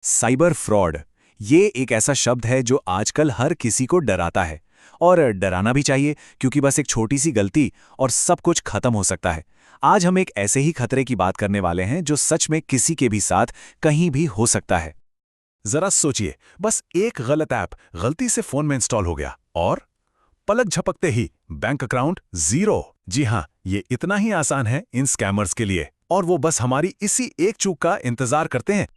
Cyber fraud ये एक ऐसा शब्द है जो आजकल हर किसी को डराता है। और डराना भी चाहिए, क्योंकि बस एक छोटी सी गलती और सब कुछ खत्म हो सकता है। आज हम एक ऐसे ही खतरे की बात करने वाले हैं जो सच में किसी के भी साथ कहीं भी हो सकता है। जरा सोचिए, बस एक गलत ऐप गलती से फोन में इंस्टॉल हो गया और पलक झपकते ही बैंक अकाउंट जीरो। जी हाँ, ये इतना ही आसान है इन स्कैमर्स के लिए, और वो बस हमारी इसी एक चूक का इंतजार करते हैं।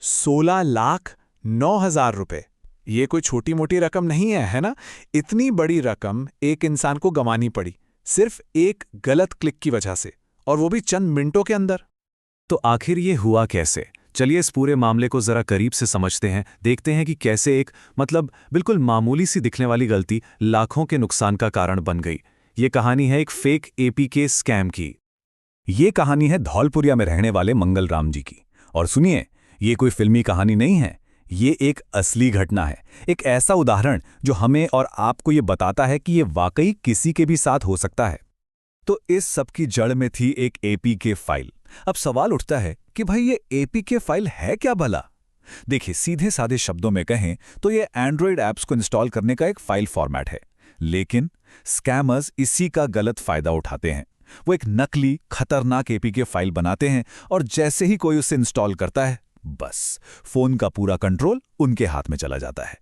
16,09,000 रुपए। ये कोई छोटी मोटी रकम नहीं है ना? इतनी बड़ी रकम एक इंसान को गंवानी पड़ी सिर्फ एक गलत क्लिक की वजह से, और वो भी चंद मिनटों के अंदर। तो आखिर ये हुआ कैसे? चलिए इस पूरे मामले को जरा करीब से समझते हैं। देखते हैं कि कैसे एक बिल्कुल मामूली सी दिखने वाली गलती लाखों के नुकसान का कारण बन गई। ये कहानी है एक फेक एपीके स्कैम की। ये कहानी है धौलपुरिया में रहने वाले मंगल राम जी की। और सुनिए, ये कोई फिल्मी कहानी नहीं है, ये एक असली घटना है। एक ऐसा उदाहरण जो हमें और आपको ये बताता है कि ये वाकई किसी के भी साथ हो सकता है। तो इस सब की जड़ में थी एक एपीके फाइल। अब सवाल उठता है कि भाई ये एपीके फाइल है क्या भला? देखिए, सीधे साधे शब्दों में कहें तो ये एंड्रॉयड ऐप्स को इंस्टॉल करने का एक फाइल फॉर्मेट है। लेकिन स्कैमर्स इसी का गलत फायदा उठाते हैं। वो एक नकली खतरनाक एपीके फाइल बनाते हैं और जैसे ही कोई उसे इंस्टॉल करता है, बस फोन का पूरा कंट्रोल उनके हाथ में चला जाता है।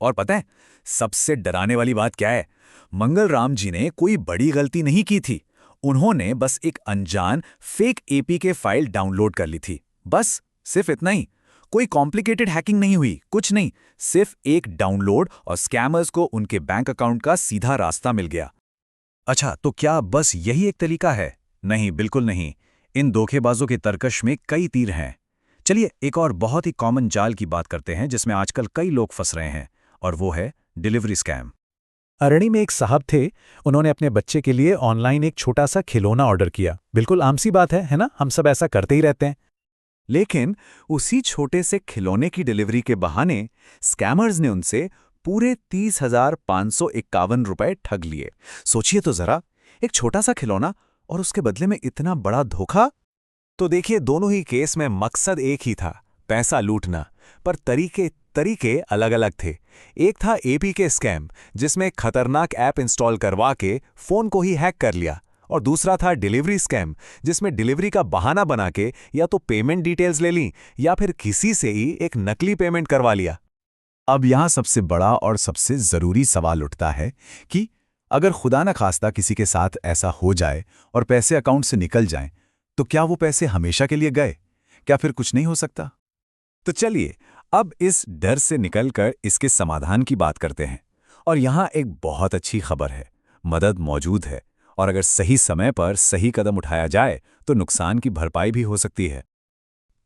और पता है सबसे डराने वाली बात क्या है? मंगल राम जी ने कोई बड़ी गलती नहीं की थी। उन्होंने बस एक अनजान फेक एपीके फाइल डाउनलोड कर ली थी। बस सिर्फ इतना ही। कोई कॉम्प्लिकेटेड हैकिंग नहीं हुई, कुछ नहीं। सिर्फ एक डाउनलोड और स्कैमर्स को उनके बैंक अकाउंट का सीधा रास्ता मिल गया। अच्छा, तो क्या बस यही एक तरीका है? नहीं, बिल्कुल नहीं। इन धोखेबाजों के तरकश में कई तीर हैं। चलिए एक और बहुत ही कॉमन जाल की बात करते हैं जिसमें आजकल कई लोग फंस रहे हैं, और वो है डिलीवरी स्कैम। अरणी में एक साहब थे। उन्होंने अपने बच्चे के लिए ऑनलाइन एक छोटा सा खिलौना ऑर्डर किया। बिल्कुल आम सी बात है ना? हम सब ऐसा करते ही रहते हैं। लेकिन उसी छोटे से खिलौने की डिलीवरी के बहाने स्कैमर्स ने उनसे पूरे 30,551 रुपए ठग लिए। सोचिए तो जरा, एक छोटा सा खिलौना और उसके बदले में इतना बड़ा धोखा। तो देखिए, दोनों ही केस में मकसद एक ही था, पैसा लूटना। पर तरीके तरीके अलग अलग थे। एक था एपीके स्कैम, जिसमें खतरनाक ऐप इंस्टॉल करवा के फोन को ही हैक कर लिया। और दूसरा था डिलीवरी स्कैम, जिसमें डिलीवरी का बहाना बना के या तो पेमेंट डिटेल्स ले ली या फिर किसी से ही एक नकली पेमेंट करवा लिया। अब यहां सबसे बड़ा और सबसे जरूरी सवाल उठता है कि अगर खुदा न खास्ता किसी के साथ ऐसा हो जाए और पैसे अकाउंट से निकल जाएं, तो क्या वो पैसे हमेशा के लिए गए? क्या फिर कुछ नहीं हो सकता? तो चलिए अब इस डर से निकलकर इसके समाधान की बात करते हैं। और यहां एक बहुत अच्छी खबर है, मदद मौजूद है। और अगर सही समय पर सही कदम उठाया जाए तो नुकसान की भरपाई भी हो सकती है।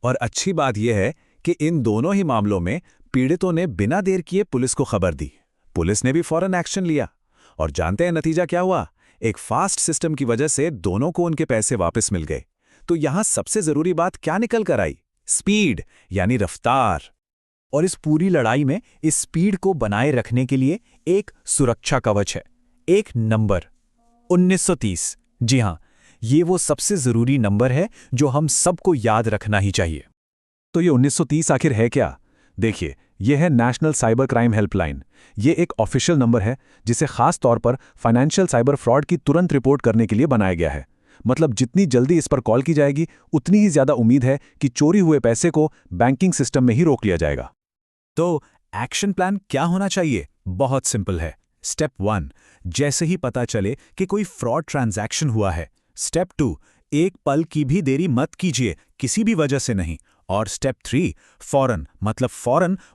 और अच्छी बात यह है कि इन दोनों ही मामलों में पीड़ितों ने बिना देर किए पुलिस को खबर दी। पुलिस ने भी फौरन एक्शन लिया। और जानते हैं नतीजा क्या हुआ? एक फास्ट सिस्टम की वजह से दोनों को उनके पैसे वापस मिल गए। तो यहां सबसे जरूरी बात क्या निकल कर आई? स्पीड, यानी रफ्तार। और इस पूरी लड़ाई में इस स्पीड को बनाए रखने के लिए एक सुरक्षा कवच है, एक नंबर 1930। जी हां, ये वो सबसे जरूरी नंबर है जो हम सबको याद रखना ही चाहिए। तो ये 1930 आखिर है क्या? देखिए, यह है नेशनल साइबर क्राइम हेल्पलाइन। ये एक ऑफिशियल नंबर है जिसे खास तौर पर फाइनेंशियल साइबर फ्रॉड की तुरंत रिपोर्ट करने के लिए बनाया गया है। मतलब जितनी जल्दी इस पर कॉल की जाएगी, उतनी ही ज्यादा उम्मीद है कि चोरी हुए पैसे को बैंकिंग सिस्टम में ही रोक लिया जाएगा। तो एक्शन प्लान क्या होना चाहिए? बहुत सिंपल है। स्टेप 1, जैसे ही पता चले कि कोई फ्रॉड ट्रांजैक्शन हुआ है। स्टेप 2, एक पल की भी देरी मत कीजिए, किसी भी वजह से नहीं। और स्टेप 3, फौरन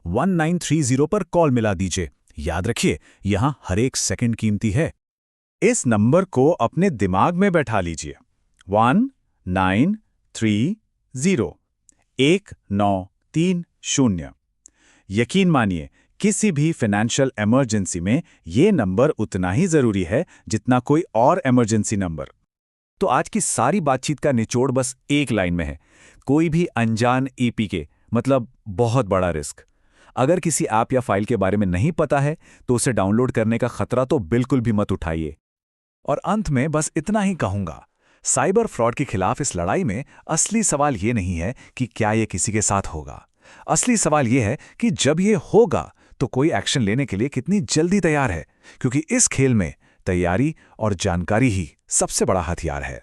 1930 पर कॉल मिला दीजिए। याद रखिए, यहां हर एक सेकंड कीमती है। इस नंबर को अपने दिमाग में बैठा लीजिए, 1930, 1930। यकीन मानिए, किसी भी फाइनेंशियल इमरजेंसी में ये नंबर उतना ही जरूरी है जितना कोई और इमरजेंसी नंबर। तो आज की सारी बातचीत का निचोड़ बस एक लाइन में है, कोई भी अनजान एपीके बहुत बड़ा रिस्क। अगर किसी ऐप या फाइल के बारे में नहीं पता है तो उसे डाउनलोड करने का खतरा तो बिल्कुल भी मत उठाइए। और अंत में बस इतना ही कहूंगा, साइबर फ्रॉड के खिलाफ इस लड़ाई में असली सवाल ये नहीं है कि क्या ये किसी के साथ होगा, असली सवाल यह है कि जब ये होगा तो कोई एक्शन लेने के लिए कितनी जल्दी तैयार है, क्योंकि इस खेल में तैयारी और जानकारी ही सबसे बड़ा हथियार है।